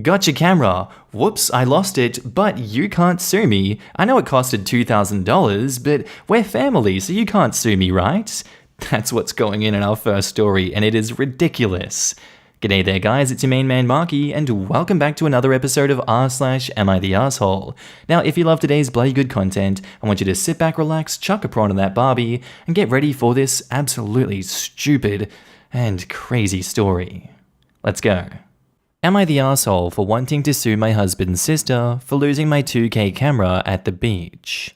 Got your camera. Whoops, I lost it, but you can't sue me. I know it costed $2,000, but we're family, so you can't sue me, right? That's what's going in our first story, and it is ridiculous. G'day there guys, it's your main man Markee, and welcome back to another episode of r/AmITheA. Now, if you love today's bloody good content, I want you to sit back, relax, chuck a prawn on that Barbie, and get ready for this absolutely stupid and crazy story. Let's go. Am I the asshole for wanting to sue my husband's sister for losing my 2K camera at the beach?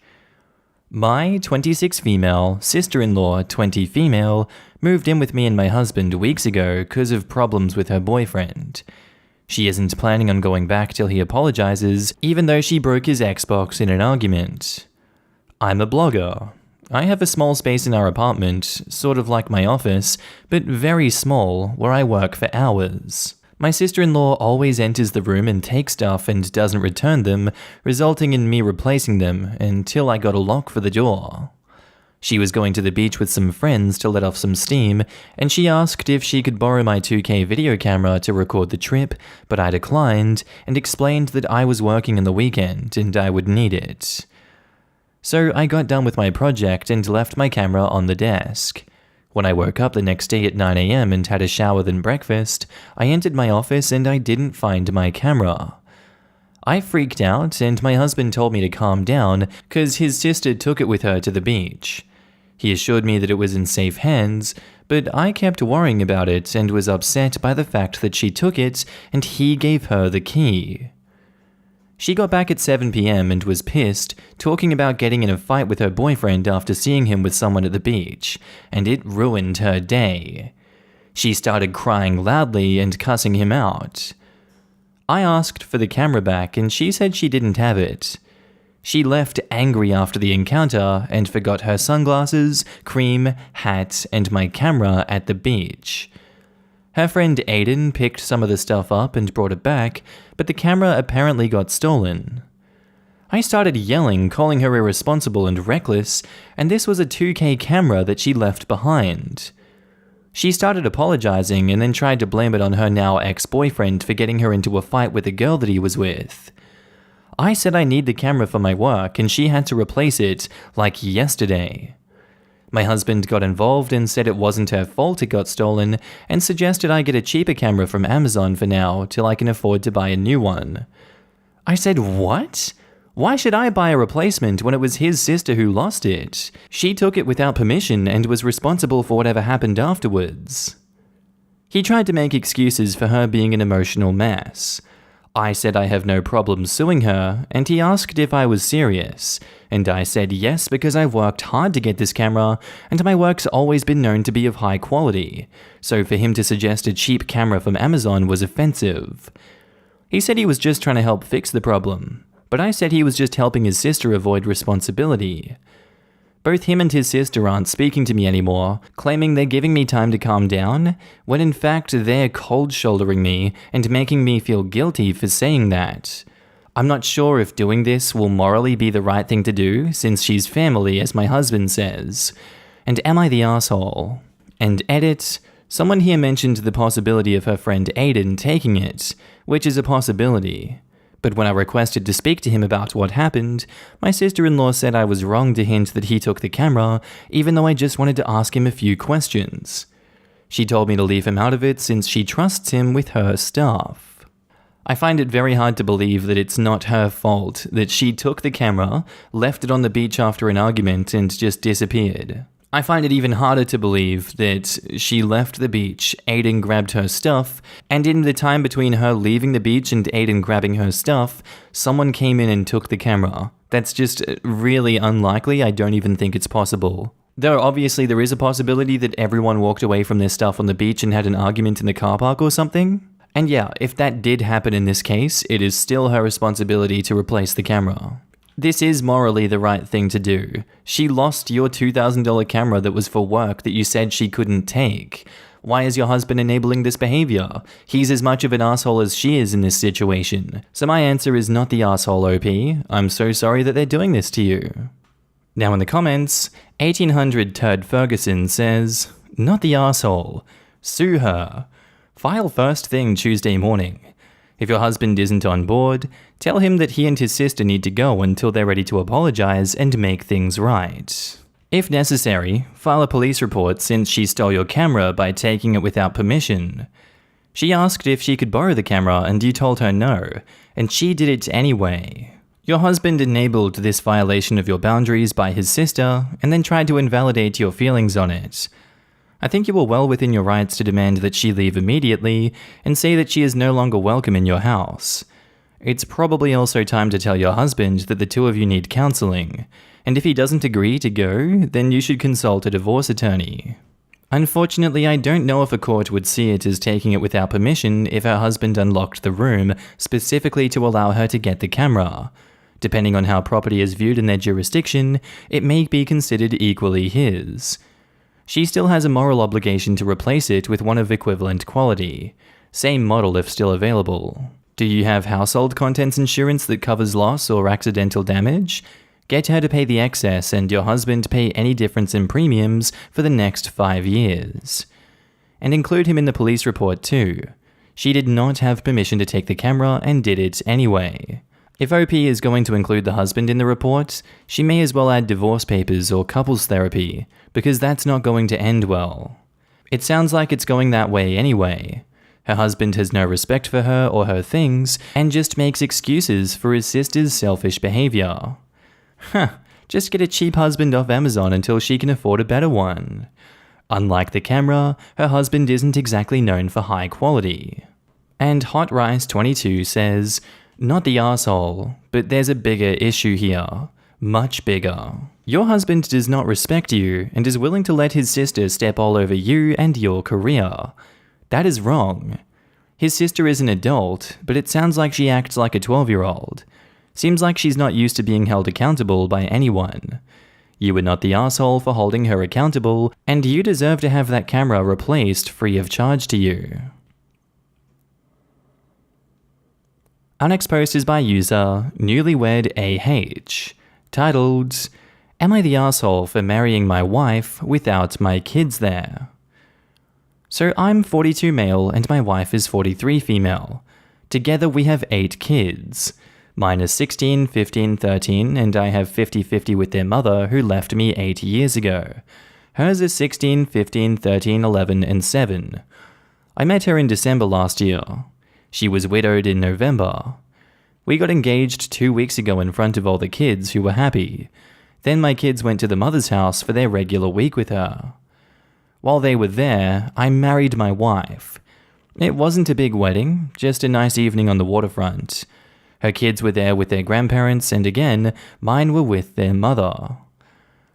My 26 female, sister-in-law 20 female, moved in with me and my husband weeks ago because of problems with her boyfriend. She isn't planning on going back till he apologizes, even though she broke his Xbox in an argument. I'm a blogger. I have a small space in our apartment, sort of like my office, but very small, where I work for hours. My sister-in-law always enters the room and takes stuff and doesn't return them, resulting in me replacing them until I got a lock for the door. She was going to the beach with some friends to let off some steam, and she asked if she could borrow my 2K video camera to record the trip, but I declined and explained that I was working in the weekend and I would need it. So I got done with my project and left my camera on the desk. When I woke up the next day at 9 AM and had a shower then breakfast, I entered my office and I didn't find my camera. I freaked out and my husband told me to calm down because his sister took it with her to the beach. He assured me that it was in safe hands, but I kept worrying about it and was upset by the fact that she took it and he gave her the key. She got back at 7 PM and was pissed, talking about getting in a fight with her boyfriend after seeing him with someone at the beach, and it ruined her day. She started crying loudly and cussing him out. I asked for the camera back and she said she didn't have it. She left angry after the encounter and forgot her sunglasses, cream, hat, and my camera at the beach. Her friend Aiden picked some of the stuff up and brought it back, but the camera apparently got stolen. I started yelling, calling her irresponsible and reckless, and this was a 2K camera that she left behind. She started apologizing and then tried to blame it on her now ex-boyfriend for getting her into a fight with the girl that he was with. I said I need the camera for my work and she had to replace it, like yesterday. My husband got involved and said it wasn't her fault it got stolen and suggested I get a cheaper camera from Amazon for now till I can afford to buy a new one. I said, what? Why should I buy a replacement when it was his sister who lost it? She took it without permission and was responsible for whatever happened afterwards. He tried to make excuses for her being an emotional mess. I said I have no problem suing her, and he asked if I was serious, and I said yes because I've worked hard to get this camera, and my work's always been known to be of high quality, so for him to suggest a cheap camera from Amazon was offensive. He said he was just trying to help fix the problem, but I said he was just helping his sister avoid responsibility. Both him and his sister aren't speaking to me anymore, claiming they're giving me time to calm down, when in fact they're cold-shouldering me and making me feel guilty for saying that. I'm not sure if doing this will morally be the right thing to do, since she's family, as my husband says. And am I the asshole? And edit, someone here mentioned the possibility of her friend Aiden taking it, which is a possibility. But when I requested to speak to him about what happened, my sister-in-law said I was wrong to hint that he took the camera, even though I just wanted to ask him a few questions. She told me to leave him out of it since she trusts him with her stuff. I find it very hard to believe that it's not her fault that she took the camera, left it on the beach after an argument, and just disappeared. I find it even harder to believe that she left the beach, Aiden grabbed her stuff, and in the time between her leaving the beach and Aiden grabbing her stuff, someone came in and took the camera. That's just really unlikely. I don't even think it's possible. Though obviously there is a possibility that everyone walked away from their stuff on the beach and had an argument in the car park or something. And yeah, if that did happen in this case, it is still her responsibility to replace the camera. This is morally the right thing to do. She lost your $2,000 camera that was for work that you said she couldn't take. Why is your husband enabling this behavior? He's as much of an asshole as she is in this situation. So my answer is not the asshole, OP. I'm so sorry that they're doing this to you. Now in the comments, 1800 Turd Ferguson says, not the asshole. Sue her. File first thing Tuesday morning. If your husband isn't on board, tell him that he and his sister need to go until they're ready to apologize and make things right. If necessary, file a police report since she stole your camera by taking it without permission. She asked if she could borrow the camera and you told her no, and she did it anyway. Your husband enabled this violation of your boundaries by his sister and then tried to invalidate your feelings on it. I think you were well within your rights to demand that she leave immediately and say that she is no longer welcome in your house. It's probably also time to tell your husband that the two of you need counseling, and if he doesn't agree to go, then you should consult a divorce attorney. Unfortunately, I don't know if a court would see it as taking it without permission if her husband unlocked the room specifically to allow her to get the camera. Depending on how property is viewed in their jurisdiction, it may be considered equally his. She still has a moral obligation to replace it with one of equivalent quality. Same model if still available. Do you have household contents insurance that covers loss or accidental damage? Get her to pay the excess and your husband pay any difference in premiums for the next 5 years. And include him in the police report too. She did not have permission to take the camera and did it anyway. If OP is going to include the husband in the report, she may as well add divorce papers or couples therapy, because that's not going to end well. It sounds like it's going that way anyway. Her husband has no respect for her or her things, and just makes excuses for his sister's selfish behavior. Just get a cheap husband off Amazon until she can afford a better one. Unlike the camera, her husband isn't exactly known for high quality. And Hot Rice 22 says, "Not the arsehole, but there's a bigger issue here. Much bigger. Your husband does not respect you and is willing to let his sister step all over you and your career. That is wrong. His sister is an adult, but it sounds like she acts like a 12-year-old. Seems like she's not used to being held accountable by anyone. You were not the asshole for holding her accountable, and you deserve to have that camera replaced free of charge to you." Our next post is by user Newlywed AH, titled, "Am I the asshole for marrying my wife without my kids there?" So I'm 42 male and my wife is 43 female. Together we have 8 kids. Mine is 16, 15, 13, and I have 50-50 with their mother who left me 8 years ago. Hers is 16, 15, 13, 11, and 7. I met her in December last year. She was widowed in November. We got engaged 2 weeks ago in front of all the kids who were happy. Then my kids went to the mother's house for their regular week with her. While they were there, I married my wife. It wasn't a big wedding, just a nice evening on the waterfront. Her kids were there with their grandparents, and again, mine were with their mother.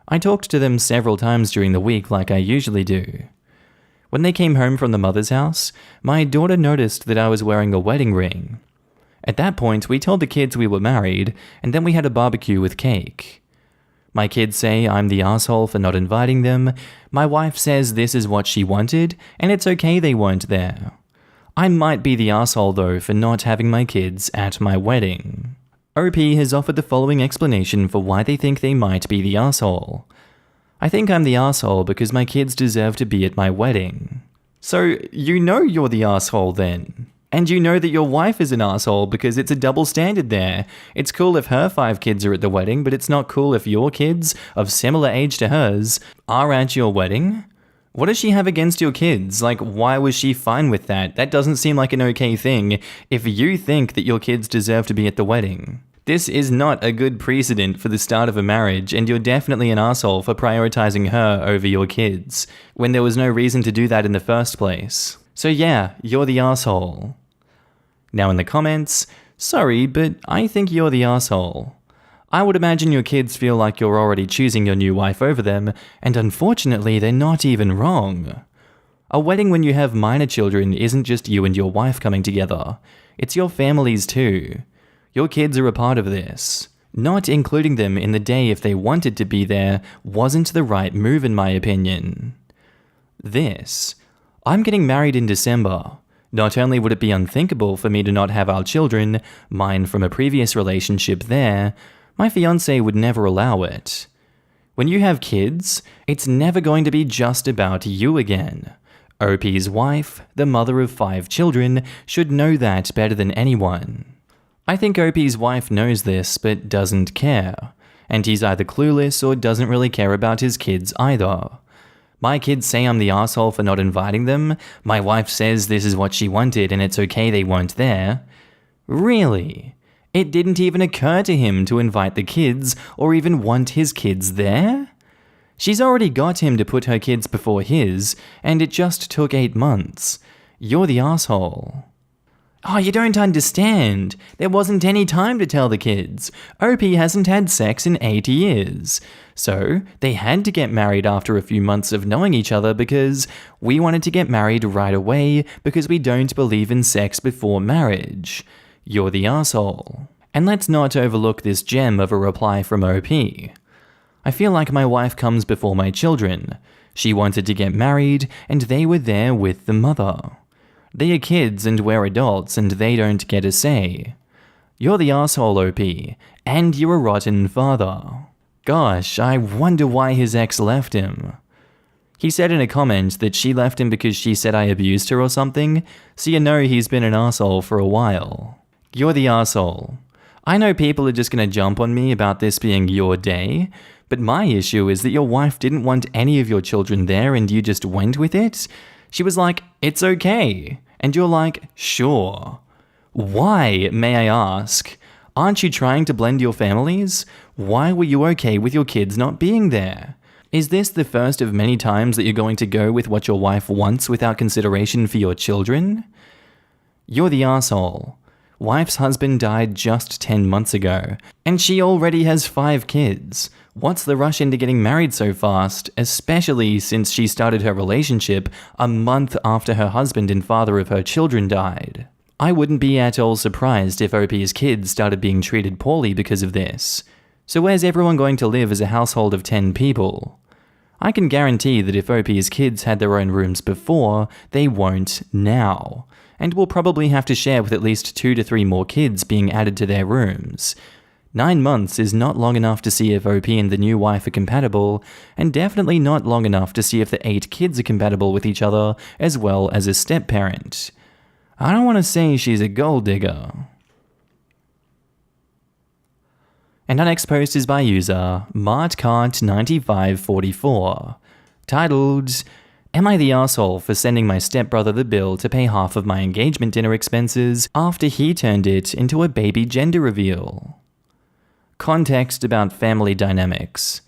I talked to them several times during the week like I usually do. When they came home from the mother's house, my daughter noticed that I was wearing a wedding ring. At that point, we told the kids we were married, and then we had a barbecue with cake. My kids say I'm the asshole for not inviting them. My wife says this is what she wanted, and it's okay they weren't there. I might be the asshole though for not having my kids at my wedding. OP has offered the following explanation for why they think they might be the asshole. I think I'm the asshole because my kids deserve to be at my wedding. So you know you're the asshole then. And you know that your wife is an asshole because it's a double standard there. It's cool if her 5 kids are at the wedding, but it's not cool if your kids, of similar age to hers, are at your wedding? What does she have against your kids? Like, why was she fine with that? That doesn't seem like an okay thing if you think that your kids deserve to be at the wedding. This is not a good precedent for the start of a marriage, and you're definitely an asshole for prioritizing her over your kids, when there was no reason to do that in the first place. So yeah, you're the asshole. Now in the comments, sorry, but I think you're the asshole. I would imagine your kids feel like you're already choosing your new wife over them, and unfortunately they're not even wrong. A wedding when you have minor children isn't just you and your wife coming together, it's your families too. Your kids are a part of this. Not including them in the day if they wanted to be there wasn't the right move in my opinion. I'm getting married in December. Not only would it be unthinkable for me to not have our children, mine from a previous relationship there, my fiancé would never allow it. When you have kids, it's never going to be just about you again. OP's wife, the mother of 5 children, should know that better than anyone. I think OP's wife knows this but doesn't care, and he's either clueless or doesn't really care about his kids either. My kids say I'm the asshole for not inviting them. My wife says this is what she wanted and it's okay they weren't there. Really? It didn't even occur to him to invite the kids or even want his kids there? She's already got him to put her kids before his, and it just took 8 months. You're the asshole. Oh, you don't understand. There wasn't any time to tell the kids. OP hasn't had sex in 8 years. So, they had to get married after a few months of knowing each other because we wanted to get married right away because we don't believe in sex before marriage. You're the asshole. And let's not overlook this gem of a reply from OP. I feel like my wife comes before my children. She wanted to get married, and they were there with the mother. They are kids and we're adults and they don't get a say. You're the asshole, OP, and you're a rotten father. Gosh, I wonder why his ex left him. He said in a comment that she left him because she said I abused her or something, so you know he's been an asshole for a while. You're the asshole. I know people are just gonna jump on me about this being your day, but my issue is that your wife didn't want any of your children there and you just went with it. She was like, it's okay. And you're like, sure. Why, may I ask? Aren't you trying to blend your families? Why were you okay with your kids not being there? Is this the first of many times that you're going to go with what your wife wants without consideration for your children? You're the asshole. Wife's husband died just 10 months ago, and she already has 5 kids. What's the rush into getting married so fast, especially since she started her relationship a month after her husband and father of her children died? I wouldn't be at all surprised if OP's kids started being treated poorly because of this. So where's everyone going to live as a household of 10 people? I can guarantee that if OP's kids had their own rooms before, they won't now, and will probably have to share with at least 2 to 3 more kids being added to their rooms. 9 months is not long enough to see if OP and the new wife are compatible, and definitely not long enough to see if the 8 kids are compatible with each other as well as a step-parent. I don't want to say she's a gold digger. And our next post is by user Markee9544, titled, Am I the asshole for sending my stepbrother the bill to pay half of my engagement dinner expenses after he turned it into a baby gender reveal? Context about family dynamics.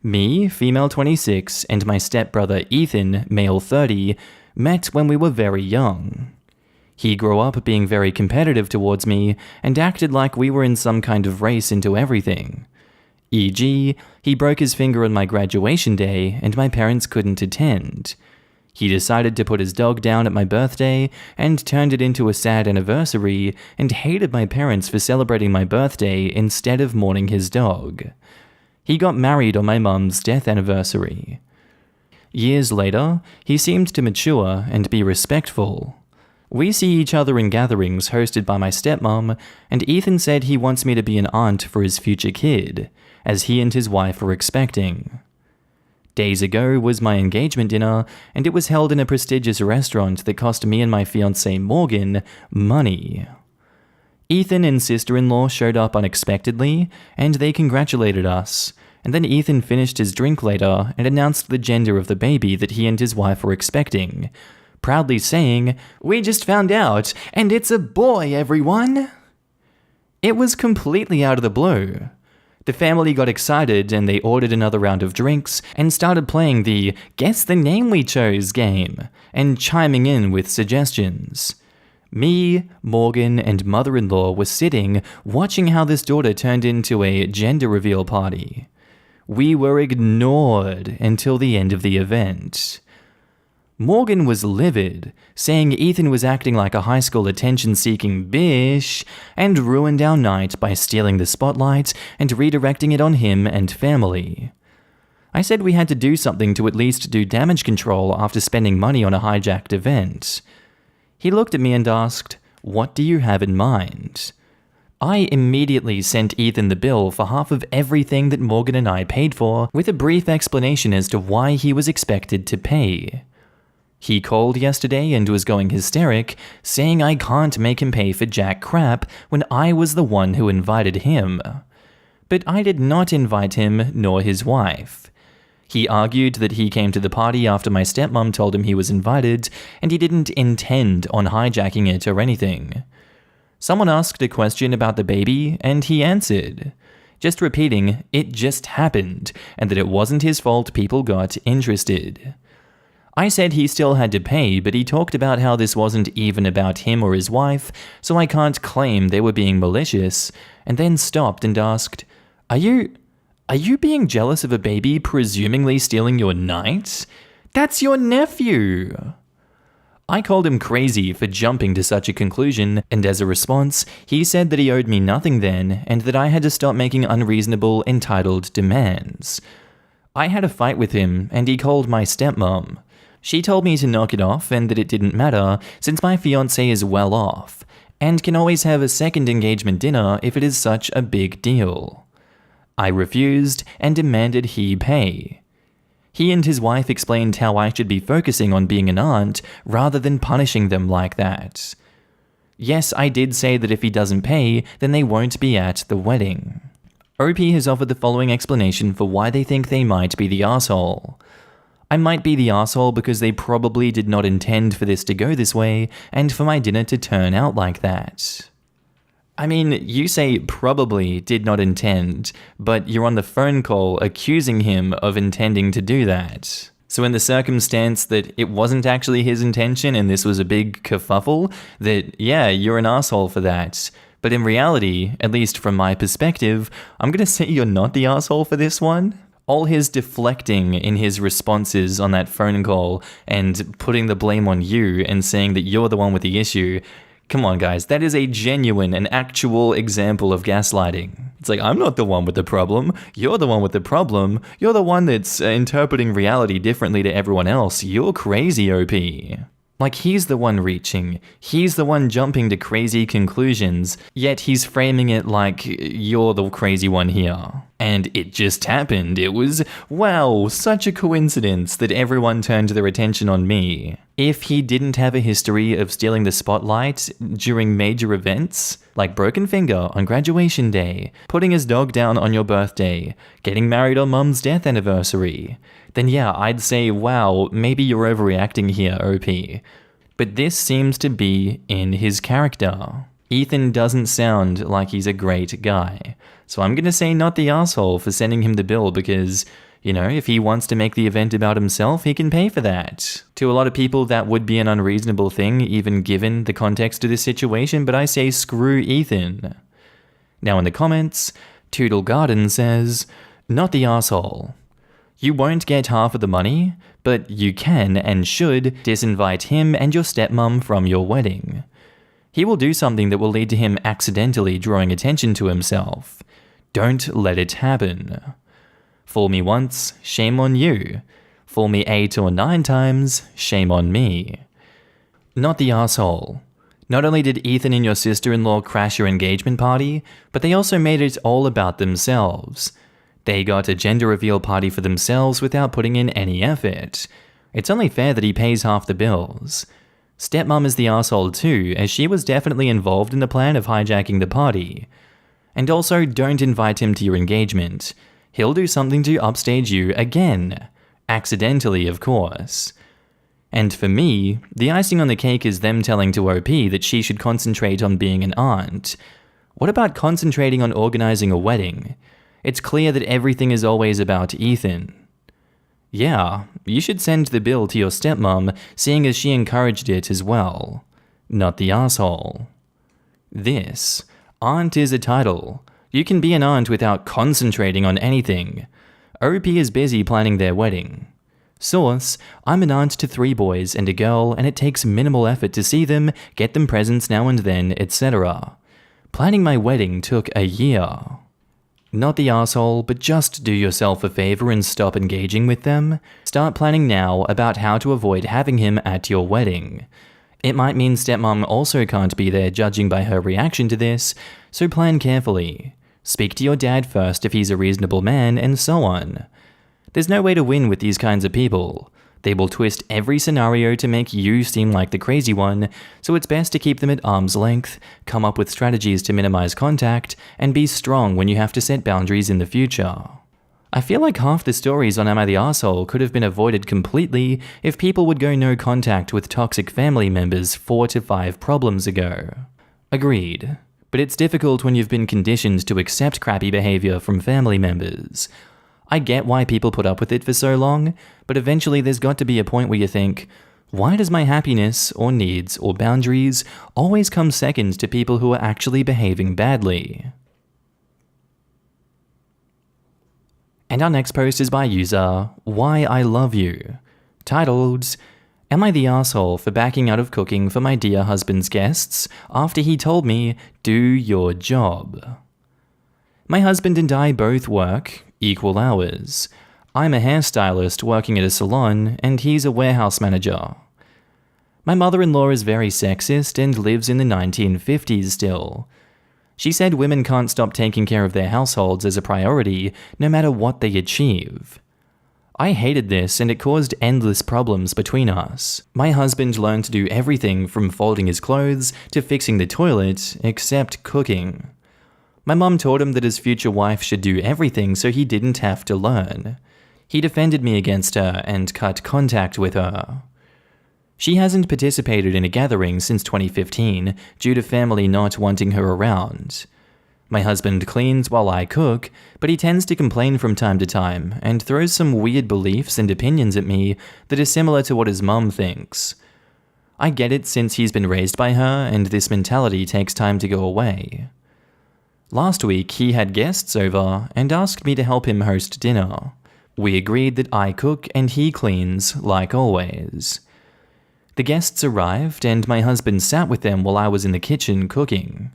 Me, female 26, and my stepbrother Ethan, male 30, met when we were very young. He grew up being very competitive towards me and acted like we were in some kind of race into everything. E.g., he broke his finger on my graduation day and my parents couldn't attend. He decided to put his dog down at my birthday and turned it into a sad anniversary and hated my parents for celebrating my birthday instead of mourning his dog. He got married on my mum's death anniversary. Years later, he seemed to mature and be respectful. We see each other in gatherings hosted by my stepmom, and Ethan said he wants me to be an aunt for his future kid, as he and his wife are expecting. Days ago was my engagement dinner, and it was held in a prestigious restaurant that cost me and my fiancée Morgan money. Ethan and sister-in-law showed up unexpectedly, and they congratulated us, and then Ethan finished his drink later and announced the gender of the baby that he and his wife were expecting, proudly saying, "We just found out, and it's a boy, everyone!" It was completely out of the blue. The family got excited and they ordered another round of drinks and started playing the Guess the Name We Chose game and chiming in with suggestions. Me, Morgan, and mother-in-law were sitting watching how this daughter turned into a gender reveal party. We were ignored until the end of the event. Morgan was livid, saying Ethan was acting like a high school attention-seeking bish, and ruined our night by stealing the spotlight and redirecting it on him and family. I said we had to do something to at least do damage control after spending money on a hijacked event. He looked at me and asked, "What do you have in mind?" I immediately sent Ethan the bill for half of everything that Morgan and I paid for, with a brief explanation as to why he was expected to pay. He called yesterday and was going hysteric, saying I can't make him pay for jack crap when I was the one who invited him. But I did not invite him nor his wife. He argued that he came to the party after my stepmom told him he was invited, and he didn't intend on hijacking it or anything. Someone asked a question about the baby, and he answered, just repeating it just happened, and that it wasn't his fault people got interested. I said he still had to pay, but he talked about how this wasn't even about him or his wife, so I can't claim they were being malicious, and then stopped and asked, Are you being jealous of a baby presumably stealing your night? That's your nephew! I called him crazy for jumping to such a conclusion, and as a response, he said that he owed me nothing then, and that I had to stop making unreasonable, entitled demands. I had a fight with him, and he called my stepmom. She told me to knock it off and that it didn't matter, since my fiancé is well off, and can always have a second engagement dinner if it is such a big deal. I refused and demanded he pay. He and his wife explained how I should be focusing on being an aunt rather than punishing them like that. Yes, I did say that if he doesn't pay, then they won't be at the wedding. OP has offered the following explanation for why they think they might be the asshole. I might be the asshole because they probably did not intend for this to go this way and for my dinner to turn out like that. I mean, you say probably did not intend, but you're on the phone call accusing him of intending to do that. So in the circumstance that it wasn't actually his intention and this was a big kerfuffle, that yeah, you're an asshole for that. But in reality, at least from my perspective, I'm gonna say you're not the asshole for this one. All his deflecting in his responses on that phone call and putting the blame on you and saying that you're the one with the issue. Come on, guys, that is a genuine and actual example of gaslighting. It's like, I'm not the one with the problem. You're the one with the problem. You're the one that's interpreting reality differently to everyone else. You're crazy, OP. Like, he's the one reaching. He's the one jumping to crazy conclusions, yet he's framing it like you're the crazy one here. And it just happened. It was, wow, such a coincidence that everyone turned their attention on me. If he didn't have a history of stealing the spotlight during major events, like broken finger on graduation day, putting his dog down on your birthday, getting married on mum's death anniversary, then yeah, I'd say, wow, maybe you're overreacting here, OP. But this seems to be in his character. Ethan doesn't sound like he's a great guy. So I'm gonna say not the asshole for sending him the bill because, you know, if he wants to make the event about himself, he can pay for that. To a lot of people, that would be an unreasonable thing, even given the context of this situation, but I say screw Ethan. Now in the comments, Toodle Garden says, not the asshole. You won't get half of the money, but you can and should disinvite him and your stepmom from your wedding. He will do something that will lead to him accidentally drawing attention to himself. Don't let it happen. Fool me once, shame on you. Fool me 8 or 9 times, shame on me. Not the asshole. Not only did Ethan and your sister-in-law crash your engagement party, but they also made it all about themselves. They got a gender reveal party for themselves without putting in any effort. It's only fair that he pays half the bills. Stepmom is the asshole too, as she was definitely involved in the plan of hijacking the party. And also, don't invite him to your engagement. He'll do something to upstage you again. Accidentally, of course. And for me, the icing on the cake is them telling to OP that she should concentrate on being an aunt. What about concentrating on organizing a wedding? It's clear that everything is always about Ethan. Yeah, you should send the bill to your stepmom, seeing as she encouraged it as well. Not the asshole. This, aunt is a title. You can be an aunt without concentrating on anything. OP is busy planning their wedding. Source, I'm an aunt to 3 boys and a girl, and it takes minimal effort to see them, get them presents now and then, etc. Planning my wedding took a year. Not the asshole, but just do yourself a favor and stop engaging with them. Start planning now about how to avoid having him at your wedding. It might mean stepmom also can't be there judging by her reaction to this, so plan carefully. Speak to your dad first if he's a reasonable man, and so on. There's no way to win with these kinds of people. They will twist every scenario to make you seem like the crazy one, so it's best to keep them at arm's length, come up with strategies to minimize contact, and be strong when you have to set boundaries in the future. I feel like half the stories on Am I the Arsehole could have been avoided completely if people would go no contact with toxic family members 4 to 5 problems ago. Agreed. But it's difficult when you've been conditioned to accept crappy behavior from family members. I get why people put up with it for so long, but eventually there's got to be a point where you think, why does my happiness or needs or boundaries always come second to people who are actually behaving badly? And our next post is by user Why I Love You, titled, Am I the asshole for backing out of cooking for my dear husband's guests after he told me, do your job? My husband and I both work equal hours. I'm a hairstylist working at a salon and he's a warehouse manager. My mother-in-law is very sexist and lives in the 1950s still. She said women can't stop taking care of their households as a priority, no matter what they achieve. I hated this and it caused endless problems between us. My husband learned to do everything from folding his clothes to fixing the toilet, except cooking. My mum taught him that his future wife should do everything so he didn't have to learn. He defended me against her and cut contact with her. She hasn't participated in a gathering since 2015 due to family not wanting her around. My husband cleans while I cook, but he tends to complain from time to time and throws some weird beliefs and opinions at me that are similar to what his mum thinks. I get it since he's been raised by her and this mentality takes time to go away. Last week he had guests over and asked me to help him host dinner. We agreed that I cook and he cleans, like always. The guests arrived and my husband sat with them while I was in the kitchen cooking.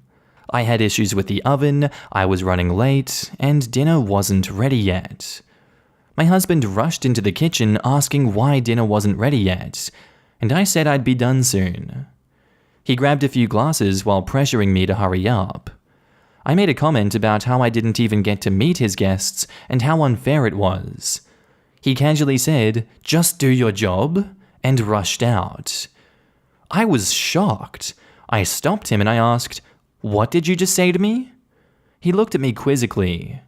I had issues with the oven, I was running late, and dinner wasn't ready yet. My husband rushed into the kitchen asking why dinner wasn't ready yet, and I said I'd be done soon. He grabbed a few glasses while pressuring me to hurry up. I made a comment about how I didn't even get to meet his guests and how unfair it was. He casually said, "Just do your job," and rushed out. I was shocked. I stopped him and I asked, "What did you just say to me?" He looked at me quizzically.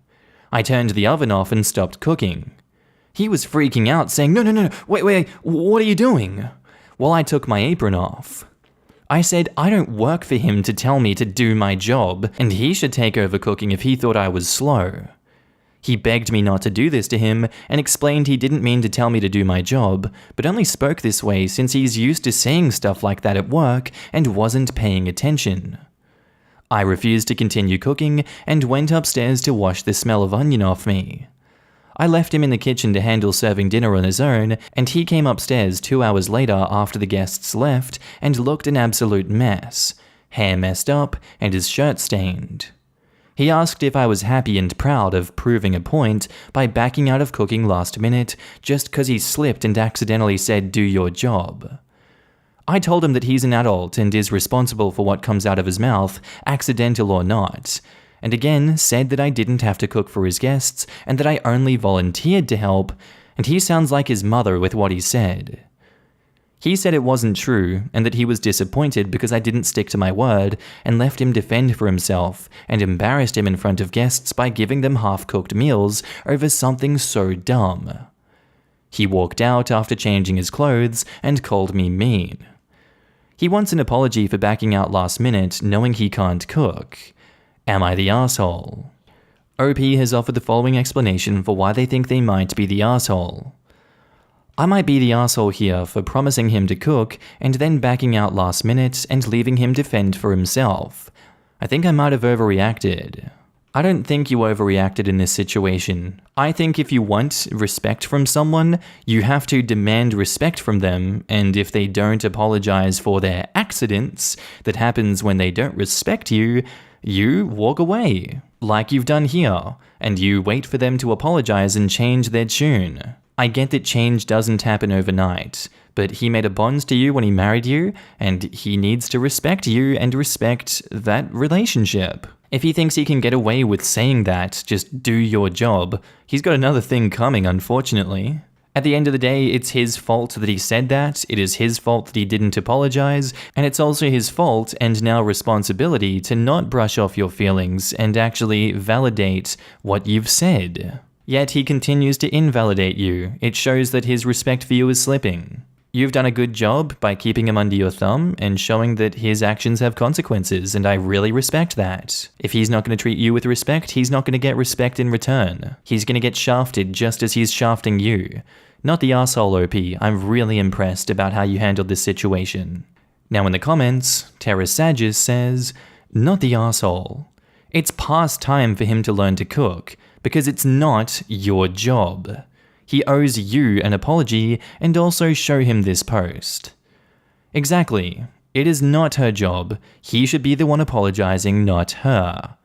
I turned the oven off and stopped cooking. He was freaking out, saying, No, wait, what are you doing?" While I took my apron off. I said I don't work for him to tell me to do my job, and he should take over cooking if he thought I was slow. He begged me not to do this to him and explained he didn't mean to tell me to do my job, but only spoke this way since he's used to saying stuff like that at work and wasn't paying attention. I refused to continue cooking and went upstairs to wash the smell of onion off me. I left him in the kitchen to handle serving dinner on his own, and he came upstairs 2 hours later after the guests left and looked an absolute mess, hair messed up and his shirt stained. He asked if I was happy and proud of proving a point by backing out of cooking last minute just because he slipped and accidentally said do your job. I told him that he's an adult and is responsible for what comes out of his mouth, accidental or not, and again said that I didn't have to cook for his guests and that I only volunteered to help, and he sounds like his mother with what he said. He said it wasn't true and that he was disappointed because I didn't stick to my word and left him defend for himself and embarrassed him in front of guests by giving them half-cooked meals over something so dumb. He walked out after changing his clothes and called me mean. He wants an apology for backing out last minute knowing he can't cook. Am I the asshole? OP has offered the following explanation for why they think they might be the asshole. I might be the asshole here for promising him to cook and then backing out last minute and leaving him to fend for himself. I think I might have overreacted. I don't think you overreacted in this situation. I think if you want respect from someone, you have to demand respect from them, and if they don't apologize for their accidents that happens when they don't respect you, you walk away, like you've done here, and you wait for them to apologize and change their tune. I get that change doesn't happen overnight, but he made a bond to you when he married you, and he needs to respect you and respect that relationship. If he thinks he can get away with saying that, just do your job, he's got another thing coming, unfortunately. At the end of the day, it's his fault that he said that, it is his fault that he didn't apologize, and it's also his fault and now responsibility to not brush off your feelings and actually validate what you've said. Yet he continues to invalidate you. It shows that his respect for you is slipping. You've done a good job by keeping him under your thumb and showing that his actions have consequences, and I really respect that. If he's not going to treat you with respect, he's not going to get respect in return. He's going to get shafted just as he's shafting you. Not the arsehole, OP. I'm really impressed about how you handled this situation. Now in the comments, Terra Sages says, not the arsehole. It's past time for him to learn to cook, because it's not your job. He owes you an apology and also show him this post. Exactly. It is not her job. He should be the one apologizing, not her.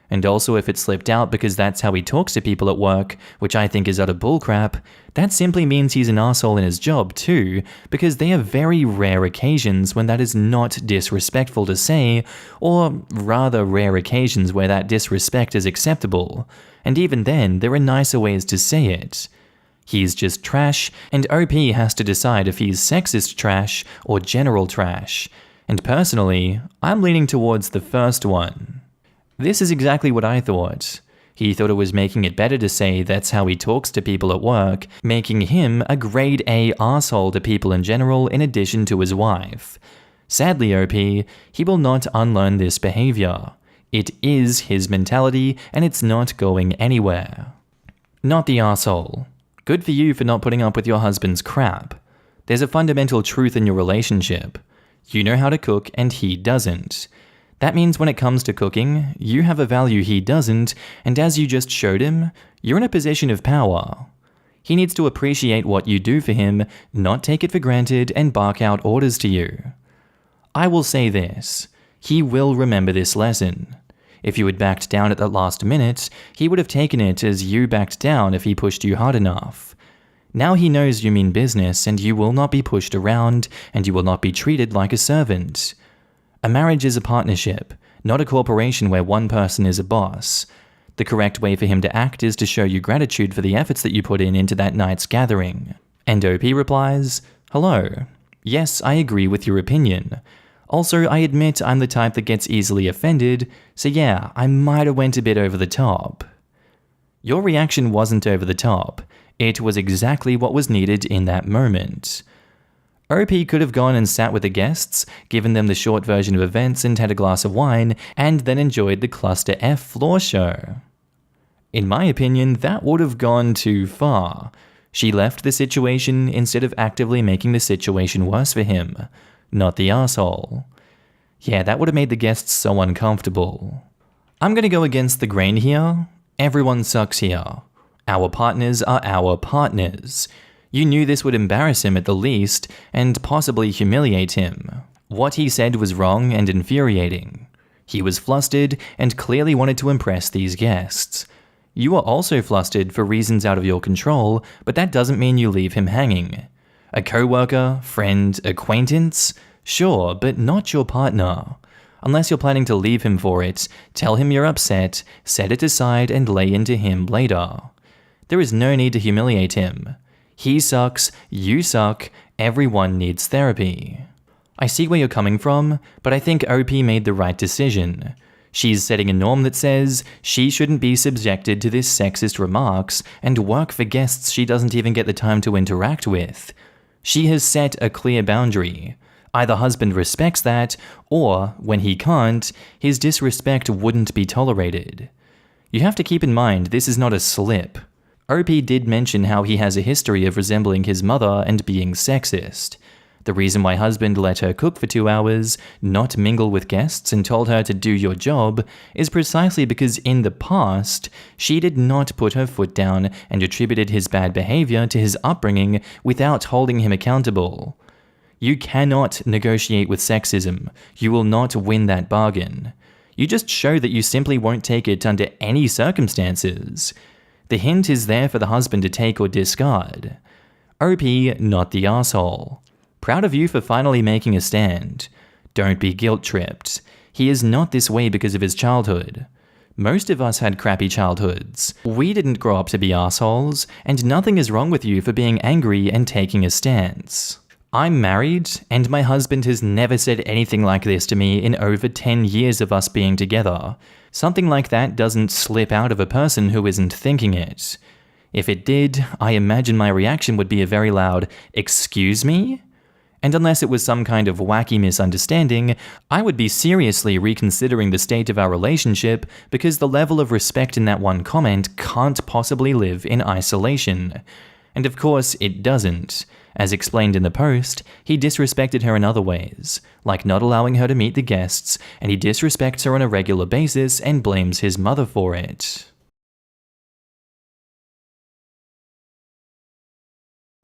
And also if it slipped out because that's how he talks to people at work, which I think is utter bullcrap, that simply means he's an arsehole in his job too, because they are very rare occasions when that is not disrespectful to say, or rather rare occasions where that disrespect is acceptable. And even then, there are nicer ways to say it. He's just trash, and OP has to decide if he's sexist trash or general trash. And personally, I'm leaning towards the first one. This is exactly what I thought. He thought it was making it better to say that's how he talks to people at work, making him a grade A arsehole to people in general in addition to his wife. Sadly, OP, he will not unlearn this behavior. It is his mentality, and it's not going anywhere. Not the arsehole. Good for you for not putting up with your husband's crap. There's a fundamental truth in your relationship. You know how to cook and he doesn't. That means when it comes to cooking, you have a value he doesn't, and as you just showed him, you're in a position of power. He needs to appreciate what you do for him, not take it for granted and bark out orders to you. I will say this, he will remember this lesson. If you had backed down at the last minute, he would have taken it as you backed down if he pushed you hard enough. Now he knows you mean business and you will not be pushed around and you will not be treated like a servant. A marriage is a partnership, not a corporation where one person is a boss. The correct way for him to act is to show you gratitude for the efforts that you put into that night's gathering. And OP replies, hello. Yes, I agree with your opinion. Also, I admit I'm the type that gets easily offended, so yeah, I might have went a bit over the top. Your reaction wasn't over the top. It was exactly what was needed in that moment. OP could have gone and sat with the guests, given them the short version of events and had a glass of wine, and then enjoyed the Cluster F floor show. In my opinion, that would have gone too far. She left the situation instead of actively making the situation worse for him. Not the arsehole. Yeah, that would have made the guests so uncomfortable. I'm gonna go against the grain here. Everyone sucks here. Our partners are our partners. You knew this would embarrass him at the least, and possibly humiliate him. What he said was wrong and infuriating. He was flustered and clearly wanted to impress these guests. You are also flustered for reasons out of your control, but that doesn't mean you leave him hanging. A co-worker, friend, acquaintance? Sure, but not your partner. Unless you're planning to leave him for it, tell him you're upset, set it aside and lay into him later. There is no need to humiliate him. He sucks, you suck, everyone needs therapy. I see where you're coming from, but I think OP made the right decision. She's setting a norm that says she shouldn't be subjected to this sexist remarks and work for guests she doesn't even get the time to interact with. She has set a clear boundary. Either husband respects that, or, when he can't, his disrespect wouldn't be tolerated. You have to keep in mind this is not a slip. OP did mention how he has a history of resembling his mother and being sexist. The reason why husband let her cook for 2 hours, not mingle with guests and told her to do your job, is precisely because in the past, she did not put her foot down and attributed his bad behavior to his upbringing without holding him accountable. You cannot negotiate with sexism. You will not win that bargain. You just show that you simply won't take it under any circumstances. The hint is there for the husband to take or discard. OP, not the arsehole. Proud of you for finally making a stand. Don't be guilt-tripped. He is not this way because of his childhood. Most of us had crappy childhoods. We didn't grow up to be assholes, and nothing is wrong with you for being angry and taking a stance. I'm married, and my husband has never said anything like this to me in over 10 years of us being together. Something like that doesn't slip out of a person who isn't thinking it. If it did, I imagine my reaction would be a very loud, "Excuse me?" And unless it was some kind of wacky misunderstanding, I would be seriously reconsidering the state of our relationship because the level of respect in that one comment can't possibly live in isolation. And of course, it doesn't. As explained in the post, he disrespected her in other ways, like not allowing her to meet the guests, and he disrespects her on a regular basis and blames his mother for it.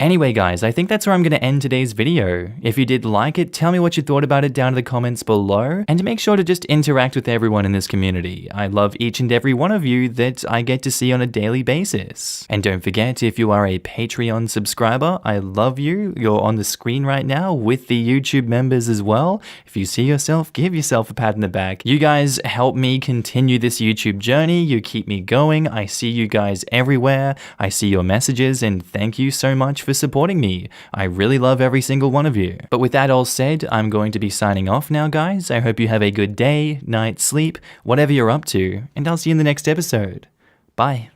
Anyway guys, I think that's where I'm going to end today's video. If you did like it, tell me what you thought about it down in the comments below, and make sure to just interact with everyone in this community. I love each and every one of you that I get to see on a daily basis. And don't forget, if you are a Patreon subscriber, I love you. You're on the screen right now with the YouTube members as well. If you see yourself, give yourself a pat in the back. You guys help me continue this YouTube journey. You keep me going. I see you guys everywhere. I see your messages, and thank you so much for supporting me. I really love every single one of you. But with that all said, I'm going to be signing off now, guys. I hope you have a good day, night, sleep, whatever you're up to, and I'll see you in the next episode. Bye.